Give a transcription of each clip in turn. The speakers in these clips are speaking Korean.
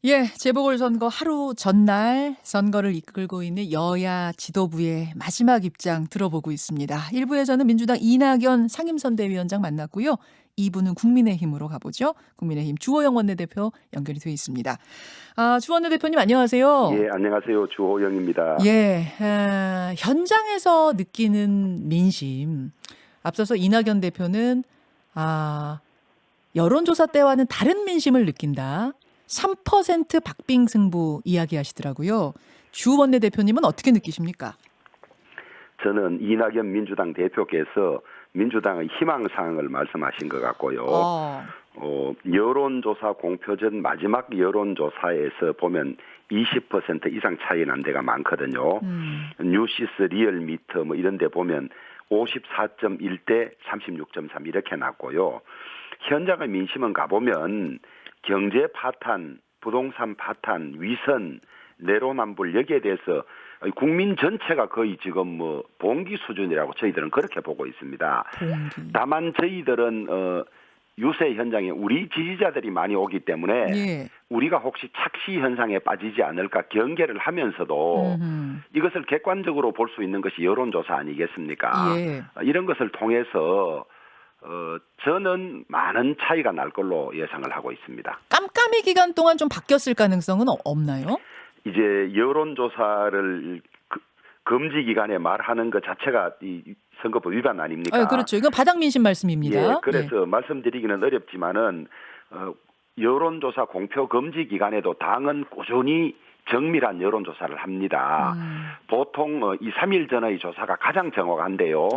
예, 재보궐선거 하루 전날 선거를 이끌고 있는 여야 지도부의 마지막 입장 들어보고 있습니다. 1부에서는 민주당 이낙연 상임선대위원장 만났고요. 2부는 국민의힘으로 가보죠. 국민의힘 주호영 원내대표 연결이 되어 있습니다. 주 원내대표님 안녕하세요. 예, 안녕하세요. 주호영입니다. 예, 현장에서 느끼는 민심. 앞서서 이낙연 대표는 여론조사 때와는 다른 민심을 느낀다. 3% 박빙승부 이야기하시더라고요. 주 원내대표님은 어떻게 느끼십니까? 저는 이낙연 민주당 대표께서 민주당의 희망사항을 말씀하신 것 같고요. 여론조사 공표 전 마지막 여론조사에서 보면 20% 이상 차이 난 데가 많거든요. 뉴시스 리얼미터 뭐 이런 데 보면 54.1대 36.3 이렇게 났고요. 현장의 민심은 가보면 경제 파탄, 부동산 파탄, 위선, 내로남불 여기에 대해서 국민 전체가 거의 지금 뭐 봉기 수준이라고 저희들은 그렇게 보고 있습니다. 다만 저희들은 유세 현장에 우리 지지자들이 많이 오기 때문에 우리가 혹시 착시 현상에 빠지지 않을까 경계를 하면서도 이것을 객관적으로 볼 수 있는 것이 여론조사 아니겠습니까? 이런 것을 통해서 저는 많은 차이가 날 걸로 예상을 하고 있습니다. 깜깜이 기간 동안 좀 바뀌었을 가능성은 없나요? 이제 여론조사를 금지 기간에 말하는 것 자체가 이 선거법 위반 아닙니까? 그렇죠. 이건 바닥 민심 말씀입니다. 예, 그래서 말씀드리기는 어렵지만은 여론조사 공표 금지 기간에도 당은 꾸준히 정밀한 여론조사를 합니다. 보통 2, 3일 전의 조사가 가장 정확한데요.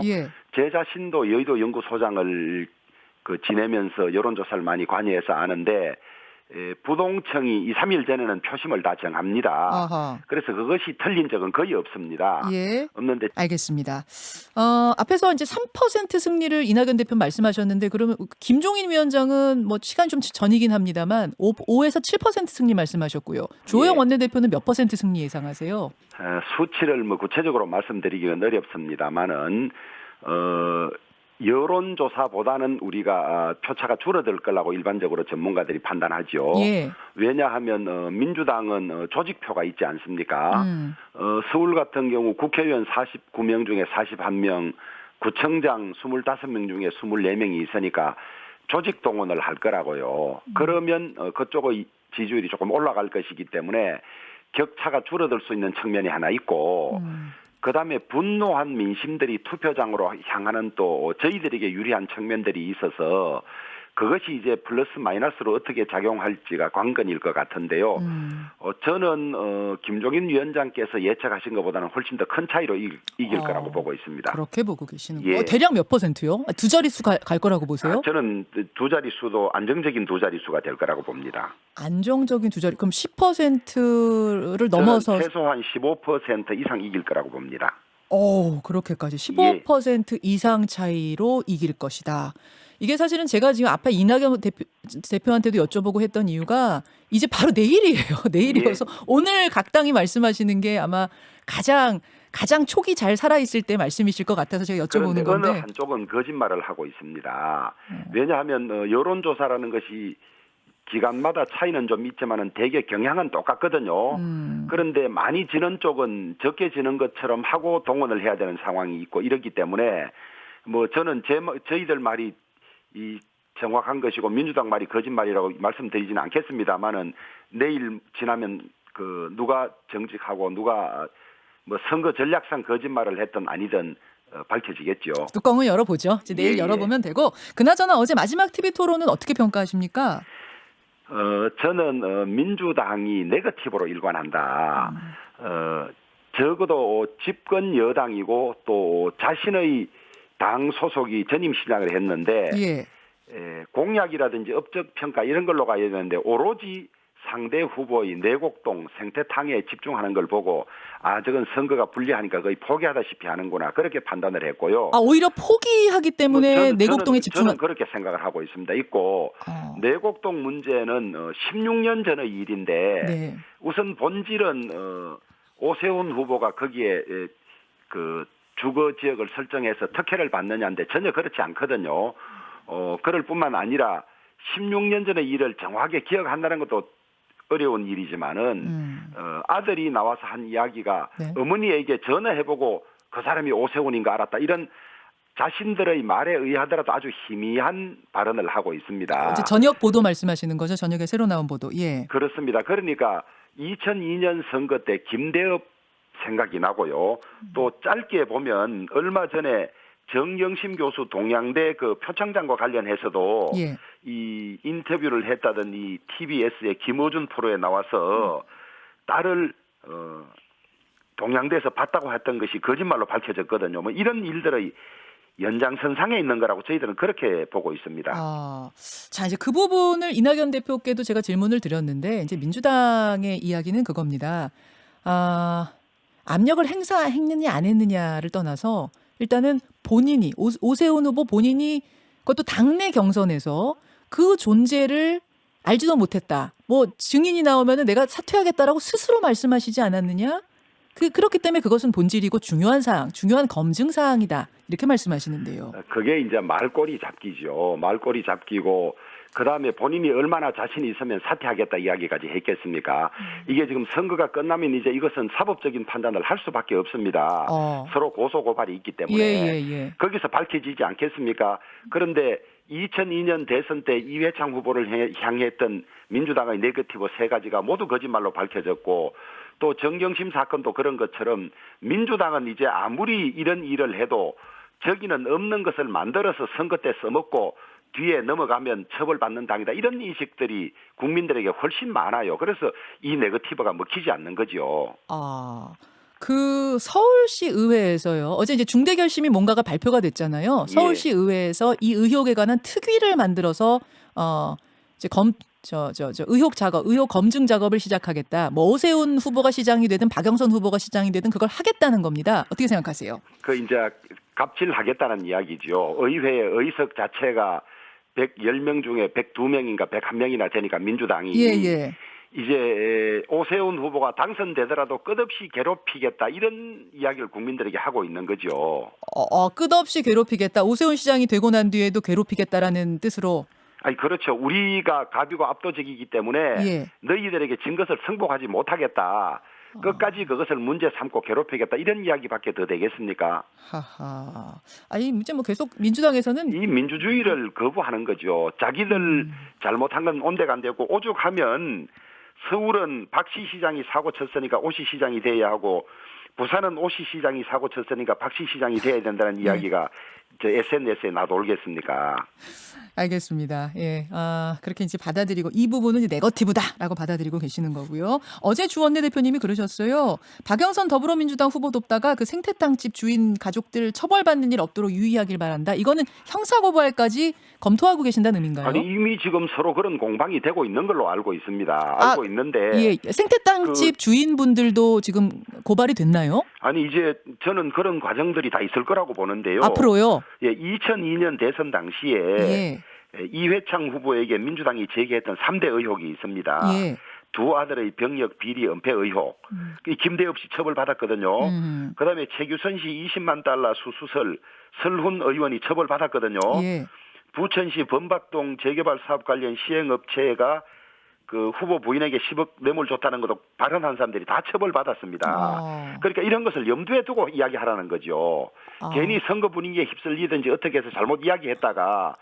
제 자신도 여의도 연구소장을 지내면서 여론조사를 많이 관여해서 아는데 부동층이 2, 3일 전에는 표심을 다 정합니다. 그래서 그것이 틀린 적은 거의 없습니다. 없는데. 알겠습니다. 앞에서 이제 3% 승리를 이낙연 대표 말씀하셨는데 그러면 김종인 위원장은 뭐 시간 좀 전이긴 합니다만 5에서 7% 승리 말씀하셨고요. 주호영 원내대표는 몇 % 승리 예상하세요? 수치를 뭐 구체적으로 말씀드리기는 어렵습니다만은 여론조사보다는 우리가 표차가 줄어들 거라고 일반적으로 전문가들이 판단하죠. 왜냐하면 민주당은 조직표가 있지 않습니까? 서울 같은 경우 국회의원 49명 중에 41명, 구청장 25명 중에 24명이 있으니까 조직 동원을 할 거라고요. 그러면 그쪽의 지지율이 조금 올라갈 것이기 때문에 격차가 줄어들 수 있는 측면이 하나 있고 그다음에 분노한 민심들이 투표장으로 향하는 또 저희들에게 유리한 측면들이 있어서 그것이 이제 플러스 마이너스로 어떻게 작용할지가 관건일 것 같은데요. 저는 김종인 위원장께서 예측하신 것보다는 훨씬 더 큰 차이로 이길 거라고 보고 있습니다. 그렇게 보고 계시는군요. 대략 몇 %요? 두 자릿수 갈 거라고 보세요? 저는 두 자릿수도 안정적인 두 자릿수가 될 거라고 봅니다. 안정적인 두 자리. 그럼 10%를 넘어서 최소한 15% 이상 이길 거라고 봅니다. 그렇게까지 15% 이상 차이로 이길 것이다. 이게 사실은 제가 지금 앞에 이낙연 대표한테도 여쭤보고 했던 이유가 이제 바로 내일이에요. 내일이어서 오늘 각 당이 말씀하시는 게 아마 가장 촉이 잘 살아있을 때 말씀이실 것 같아서 제가 여쭤보는 건데. 어느 한쪽은 거짓말을 하고 있습니다. 왜냐하면 여론조사라는 것이 기간마다 차이는 좀 있지만은 대개 경향은 똑같거든요. 그런데 많이 지는 쪽은 적게 지는 것처럼 하고 동원을 해야 되는 상황이 있고 이렇기 때문에 뭐 저는 저희들 말이 이 정확한 것이고 민주당 말이 거짓말이라고 말씀드리지는 않겠습니다만은 내일 지나면 누가 정직하고 누가 뭐 선거 전략상 거짓말을 했든 아니든 밝혀지겠죠. 뚜껑을 열어보죠. 이제 내일 열어보면 되고. 그나저나 어제 마지막 TV 토론은 어떻게 평가하십니까? 저는 민주당이 네거티브로 일관한다. 적어도 집권 여당이고 또 자신의 당 소속이 전임 시장을 했는데 공약이라든지 업적 평가 이런 걸로 가야 되는데 오로지 상대 후보의 내곡동 생태탕에 집중하는 걸 보고 저건 선거가 불리하니까 거의 포기하다시피 하는구나 그렇게 판단을 했고요. 오히려 포기하기 때문에 내곡동에 저는 그렇게 생각을 하고 있습니다. 내곡동 문제는 16년 전의 일인데 우선 본질은 오세훈 후보가 거기에 주거 지역을 설정해서 특혜를 받느냐인데 전혀 그렇지 않거든요. 그럴 뿐만 아니라 16년 전의 일을 정확하게 기억한다는 것도 어려운 일이지만은 아들이 나와서 한 이야기가 네. 어머니에게 전화해보고 그 사람이 오세훈인 거 알았다. 이런 자신들의 말에 의하더라도 아주 희미한 발언을 하고 있습니다. 어제 저녁 보도 말씀하시는 거죠? 저녁에 새로 나온 보도. 예. 그렇습니다. 그러니까 2002년 선거 때 김대엽 생각이 나고요. 또 짧게 보면 얼마 전에 정영심 교수 동양대 그 표창장과 관련해서도 예. 이 인터뷰를 했다던 이 TBS의 김어준 프로에 나와서 딸을 동양대에서 봤다고 했던 것이 거짓말로 밝혀졌거든요. 뭐 이런 일들의 연장선상에 있는 거라고 저희들은 그렇게 보고 있습니다. 자, 이제 그 부분을 이낙연 대표께도 제가 질문을 드렸는데 이제 민주당의 이야기는 그겁니다. 압력을 행사했느냐 안 했느냐를 떠나서 일단은 본인이 오세훈 후보 본인이 그것도 당내 경선에서 그 존재를 알지도 못했다. 뭐 증인이 나오면은 내가 사퇴하겠다라고 스스로 말씀하시지 않았느냐? 그렇기 때문에 그것은 본질이고 중요한 사항, 중요한 검증 사항이다. 이렇게 말씀하시는데요. 그게 이제 말꼬리 잡기죠. 말꼬리 잡기고 그다음에 본인이 얼마나 자신이 있으면 사퇴하겠다 이야기까지 했겠습니까? 이게 지금 선거가 끝나면 이제 이것은 사법적인 판단을 할 수밖에 없습니다. 서로 고소 고발이 있기 때문에 거기서 밝혀지지 않겠습니까? 그런데 2002년 대선 때 이회창 후보를 향했던 민주당의 네거티브 3가지가 모두 거짓말로 밝혀졌고 또 정경심 사건도 그런 것처럼 민주당은 이제 아무리 이런 일을 해도 저기는 없는 것을 만들어서 선거 때 써먹고 뒤에 넘어가면 처벌받는 당이다. 이런 인식들이 국민들에게 훨씬 많아요. 그래서 이 네거티브가 먹히지 않는 거죠. 그 서울시 의회에서요. 어제 이제 중대 결심이 뭔가가 발표가 됐잖아요. 서울시 의회에서 이 의혹에 관한 특위를 만들어서 이제 의혹 작업, 의혹 검증 작업을 시작하겠다. 뭐 오세훈 후보가 시장이 되든 박영선 후보가 시장이 되든 그걸 하겠다는 겁니다. 어떻게 생각하세요? 그 이제 갑질하겠다는 이야기죠. 의회의 의석 자체가 110명 중에 102명인가 101명이나 되니까 민주당이 이제 오세훈 후보가 당선되더라도 끝없이 괴롭히겠다 이런 이야기를 국민들에게 하고 있는 거죠. 끝없이 괴롭히겠다. 오세훈 시장이 되고 난 뒤에도 괴롭히겠다라는 뜻으로. 아니 그렇죠. 우리가 가비고 압도적이기 때문에 너희들에게 진 것을 승복하지 못하겠다. 끝까지 그것을 문제 삼고 괴롭히겠다 이런 이야기밖에 더 되겠습니까? 아니 이제 뭐 계속 민주당에서는 이 민주주의를 거부하는 거죠. 자기들 잘못한 건 온데간데고 오죽하면 서울은 박씨 시장이 사고 쳤으니까 오씨 시장이 돼야 하고 부산은 오씨 시장이 사고 쳤으니까 박씨 시장이 돼야 된다는 이야기가 저 SNS에 나돌겠습니까? 알겠습니다. 그렇게 이제 받아들이고 이 부분은 이제 네거티브다라고 받아들이고 계시는 거고요. 어제 주 원내대표님이 그러셨어요. 박영선 더불어민주당 후보 돕다가 그 생태탕집 주인 가족들 처벌받는 일 없도록 유의하길 바란다. 이거는 형사고발까지 검토하고 계신다는 의미인가요? 아니 이미 지금 서로 그런 공방이 되고 있는 걸로 알고 있습니다. 알고 있는데 생태탕집 주인분들도 지금 고발이 됐나요? 아니 이제 저는 그런 과정들이 다 있을 거라고 보는데요. 앞으로요? 2002년 대선 당시에 이회창 후보에게 민주당이 제기했던 3대 의혹이 있습니다. 두 아들의 병역 비리 은폐 의혹. 김대엽 씨 처벌받았거든요. 그다음에 최규선 씨 20만 달러 수수설 설훈 의원이 처벌받았거든요. 부천시 범박동 재개발 사업 관련 시행업체가 그 후보 부인에게 10억 뇌물 줬다는 것도 발언한 사람들이 다 처벌받았습니다. 그러니까 이런 것을 염두에 두고 이야기하라는 거죠. 괜히 선거 분위기에 휩쓸리든지 어떻게 해서 잘못 이야기했다가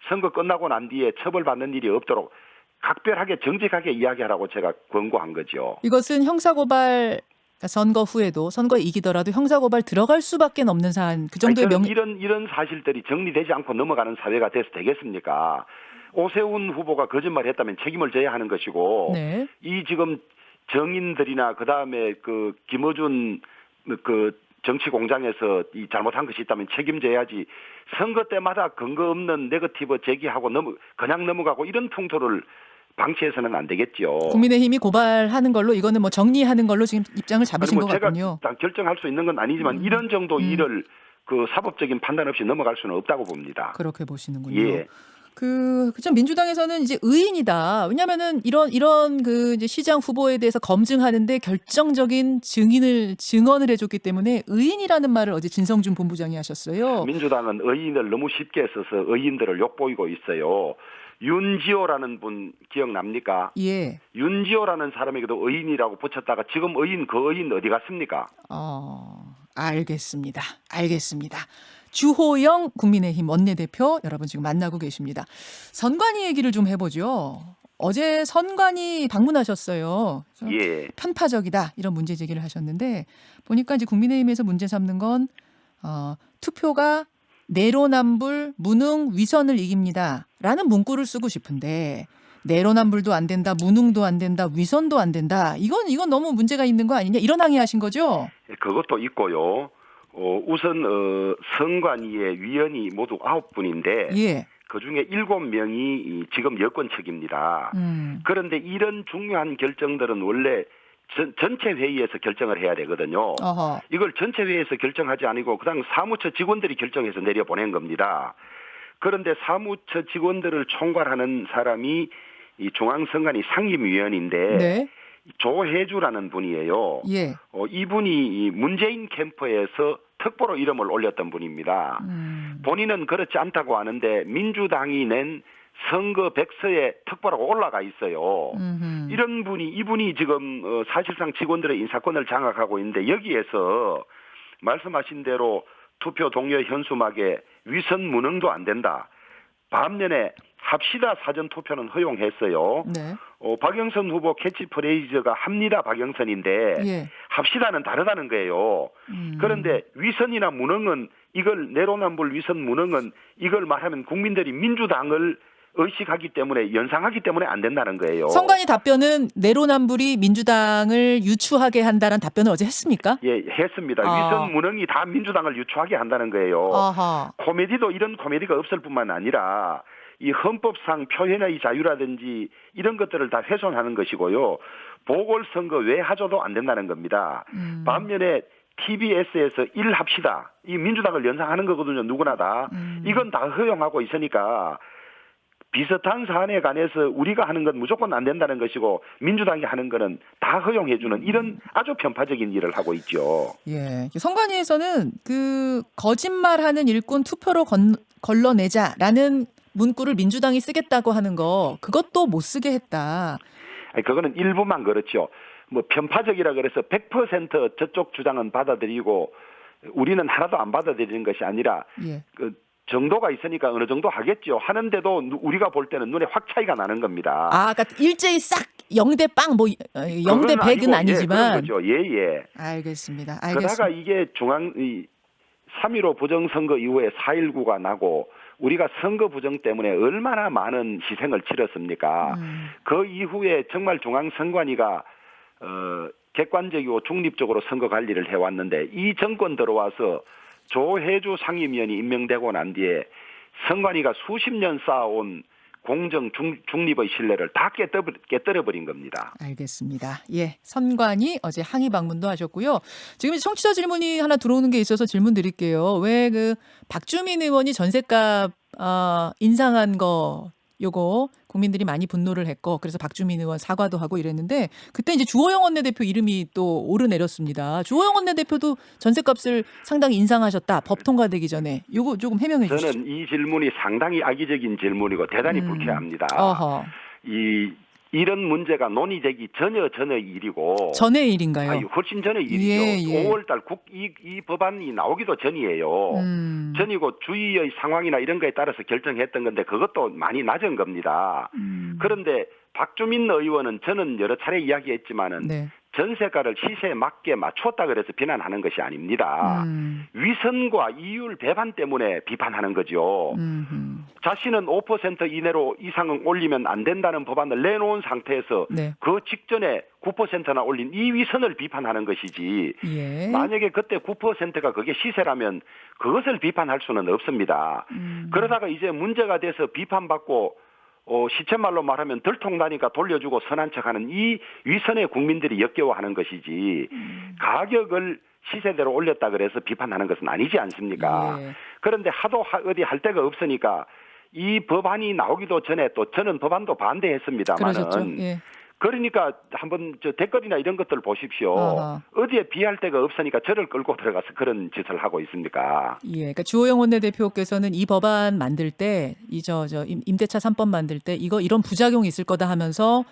선거 끝나고 난 뒤에 처벌받는 일이 없도록 각별하게 정직하게 이야기하라고 제가 권고한 거죠. 이것은 형사고발 선거 후에도 선거에 이기더라도 형사고발 들어갈 수밖에 없는 사안 그 정도의 이런 사실들이 정리되지 않고 넘어가는 사회가 돼서 되겠습니까? 오세훈 후보가 거짓말했다면 책임을 져야 하는 것이고 이 지금 정인들이나 그다음에 그 김어준 그 정치공장에서 이 잘못한 것이 있다면 책임져야지 선거 때마다 근거 없는 네거티브 제기하고 그냥 넘어가고 이런 풍토를 방치해서는 안 되겠죠. 국민의힘이 고발하는 걸로 이거는 뭐 정리하는 걸로 지금 입장을 잡으신 것 같군요. 제가 결정할 수 있는 건 아니지만 이런 정도 일을 그 사법적인 판단 없이 넘어갈 수는 없다고 봅니다. 그렇게 보시는군요. 그좀 민주당에서는 이제 의인이다. 왜냐면은 이런 그 이제 시장 후보에 대해서 검증하는데 결정적인 증언을 해줬기 때문에 의인이라는 말을 어제 진성준 본부장이 하셨어요. 민주당은 의인을 너무 쉽게 써서 의인들을 욕보이고 있어요. 윤지호라는 분 기억납니까? 예. 윤지호라는 사람에게도 의인이라고 붙였다가 지금 그 의인 어디 갔습니까? 알겠습니다. 알겠습니다. 주호영 국민의힘 원내대표 여러분 지금 만나고 계십니다. 선관위 얘기를 좀 해보죠. 어제 선관위 방문하셨어요. 예. 편파적이다 이런 문제 제기를 하셨는데 보니까 이제 국민의힘에서 문제 삼는 건 투표가 내로남불, 무능, 위선을 이깁니다라는 문구를 쓰고 싶은데 내로남불도 안 된다, 무능도 안 된다, 위선도 안 된다. 이건 너무 문제가 있는 거 아니냐 이런 항의하신 거죠? 그것도 있고요. 우선 선관위의 위원이 모두 9분인데 예. 그중에 7명이 지금 여권 측입니다. 그런데 이런 중요한 결정들은 원래 전체 회의에서 결정을 해야 되거든요. 어허. 이걸 전체 회의에서 결정하지 않고 그냥 사무처 직원들이 결정해서 내려보낸 겁니다. 그런데 사무처 직원들을 총괄하는 사람이 이 중앙선관위 상임위원인데 네. 조혜주라는 분이에요. 예. 이분이 이 문재인 캠프에서 특보로 이름을 올렸던 분입니다. 본인은 그렇지 않다고 하는데 민주당이 낸 선거 백서에 특보라고 올라가 있어요. 이분이 지금 사실상 직원들의 인사권을 장악하고 있는데 여기에서 말씀하신 대로 투표 동료 현수막에 위선 무능도 안 된다. 반면에 합시다 사전 투표는 허용했어요. 네. 박영선 후보 캐치프레이즈가 합니다 박영선인데 예. 합시다는 다르다는 거예요. 그런데 위선이나 무능은 이걸 내로남불 위선 무능은 이걸 말하면 국민들이 민주당을 의식하기 때문에 연상하기 때문에 안 된다는 거예요. 선관위 답변은 내로남불이 민주당을 유추하게 한다는 답변을 어제 했습니까? 예, 했습니다. 위선 무능이 다 민주당을 유추하게 한다는 거예요. 아하. 코미디도 이런 코미디가 없을 뿐만 아니라 이 헌법상 표현의 자유라든지 이런 것들을 다 훼손하는 것이고요. 보궐선거 외하조도 안 된다는 겁니다. 반면에 TBS에서 일합시다. 이 민주당을 연상하는 거거든요. 누구나 다. 이건 다 허용하고 있으니까 비슷한 사안에 관해서 우리가 하는 건 무조건 안 된다는 것이고 민주당이 하는 거는 다 허용해주는 이런 아주 편파적인 일을 하고 있죠. 예. 선관위에서는 그 거짓말하는 일꾼 투표로 걸러내자라는 문구를 민주당이 쓰겠다고 하는 거 그것도 못 쓰게 했다. 아니, 그거는 일부만 그렇죠. 뭐 편파적이라 그래서 100% 저쪽 주장은 받아들이고 우리는 하나도 안 받아들이는 것이 아니라 예. 그 정도가 있으니까 어느 정도 하겠죠. 하는데도 우리가 볼 때는 눈에 확 차이가 나는 겁니다. 그러니까 일제히 싹 0대 빵 뭐 0대 100은 아니지만. 예, 그런 거죠. 예. 알겠습니다. 그러다가 이게 3.15 부정선거 이후에 4.19가 나고 우리가 선거 부정 때문에 얼마나 많은 희생을 치렀습니까? 그 이후에 정말 중앙선관위가 객관적이고 중립적으로 선거 관리를 해왔는데 이 정권 들어와서 조혜주 상임위원이 임명되고 난 뒤에 선관위가 수십 년 쌓아온 공정 중립의 신뢰를 다 깨뜨려버린 겁니다. 알겠습니다. 예, 선관위 어제 항의 방문도 하셨고요. 지금 청취자 질문이 하나 들어오는 게 있어서 질문 드릴게요. 왜 그 박주민 의원이 전셋값 인상한 거 요거 국민들이 많이 분노를 했고 그래서 박주민 의원 사과도 하고 이랬는데 그때 이제 주호영 원내대표 이름이 또 오르내렸습니다. 주호영 원내대표도 전셋값을 상당히 인상하셨다. 법 통과되기 전에 요거 조금 해명해 주시죠. 저는 이 질문이 상당히 악의적인 질문이고 대단히 불쾌합니다. 어허. 이런 문제가 논의되기 전의 일이고 전의 일인가요? 훨씬 전의 일이죠. 예. 5월달 이 법안이 나오기도 전이에요. 전이고 주위의 상황이나 이런 거에 따라서 결정했던 건데 그것도 많이 낮은 겁니다. 그런데 박주민 의원은 저는 여러 차례 이야기했지만은 네. 전세가를 시세에 맞게 맞췄다 그래서 비난하는 것이 아닙니다. 위선과 이율 배반 때문에 비판하는 거죠. 자신은 5% 이내로 이상은 올리면 안 된다는 법안을 내놓은 상태에서 네. 그 직전에 9%나 올린 이 위선을 비판하는 것이지. 예. 만약에 그때 9%가 그게 시세라면 그것을 비판할 수는 없습니다. 그러다가 이제 문제가 돼서 비판받고 시쳇말로 말하면 들통나니까 돌려주고 선한 척하는 이 위선의 국민들이 역겨워하는 것이지 가격을 시세대로 올렸다 그래서 비판하는 것은 아니지 않습니까? 예. 그런데 하도 어디 할 데가 없으니까 이 법안이 나오기도 전에 또 저는 법안도 반대했습니다만은 그러셨죠? 예. 그러니까 한번 저 댓글이나 이런 것들 보십시오. 아하. 어디에 비할 데가 없으니까 저를 끌고 들어가서 그런 짓을 하고 있습니까? 예, 그러니까 주호영 원내대표께서는 이 법안 만들 때, 임대차 3법 만들 때 이런 부작용이 있을 거다 하면서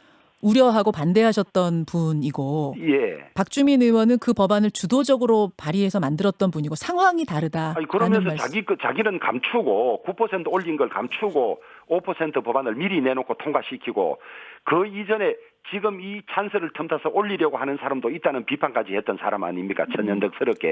우려하고 반대하셨던 분이고, 예. 박주민 의원은 그 법안을 주도적으로 발의해서 만들었던 분이고 상황이 다르다. 아니, 그러면서 자기는 감추고 9% 올린 걸 감추고 5% 법안을 미리 내놓고 통과시키고 그 이전에 지금 이 찬스를 틈타서 올리려고 하는 사람도 있다는 비판까지 했던 사람 아닙니까? 천연덕스럽게.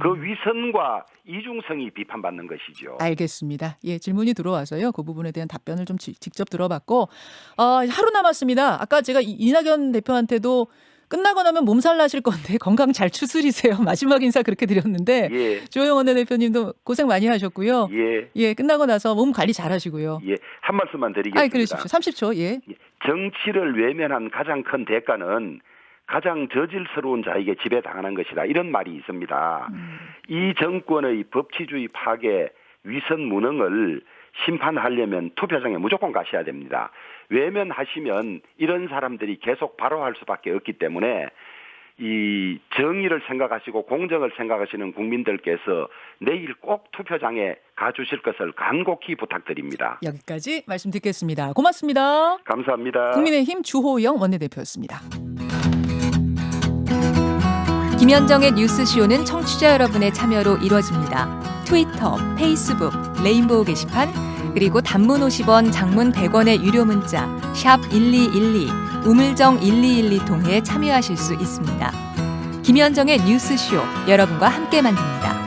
그 위선과 이중성이 비판받는 것이죠. 알겠습니다. 예, 질문이 들어와서요. 그 부분에 대한 답변을 좀 직접 들어봤고, 하루 남았습니다. 아까 제가 이낙연 대표한테도 끝나고 나면 몸살 나실 건데 건강 잘 추스리세요. 마지막 인사 그렇게 드렸는데 예. 주호영 원내대표님도 고생 많이 하셨고요. 예. 예, 끝나고 나서 몸 관리 잘 하시고요. 예. 한 말씀만 드리겠습니다. 아이, 그러십시오. 30초. 예. 정치를 외면한 가장 큰 대가는 가장 저질스러운 자에게 지배당하는 것이다. 이런 말이 있습니다. 이 정권의 법치주의 파괴, 위선 무능을 심판하려면 투표장에 무조건 가셔야 됩니다. 외면하시면 이런 사람들이 계속 발호할 수밖에 없기 때문에 이 정의를 생각하시고 공정을 생각하시는 국민들께서 내일 꼭 투표장에 가주실 것을 간곡히 부탁드립니다. 여기까지 말씀 듣겠습니다. 고맙습니다. 감사합니다. 국민의힘 주호영 원내대표였습니다. 김현정의 뉴스쇼는 청취자 여러분의 참여로 이루어집니다. 트위터, 페이스북, 레인보우 게시판, 그리고 단문 50원, 장문 100원의 유료 문자 샵 1212, 우물정 1212 통해 참여하실 수 있습니다. 김현정의 뉴스쇼, 여러분과 함께 만듭니다.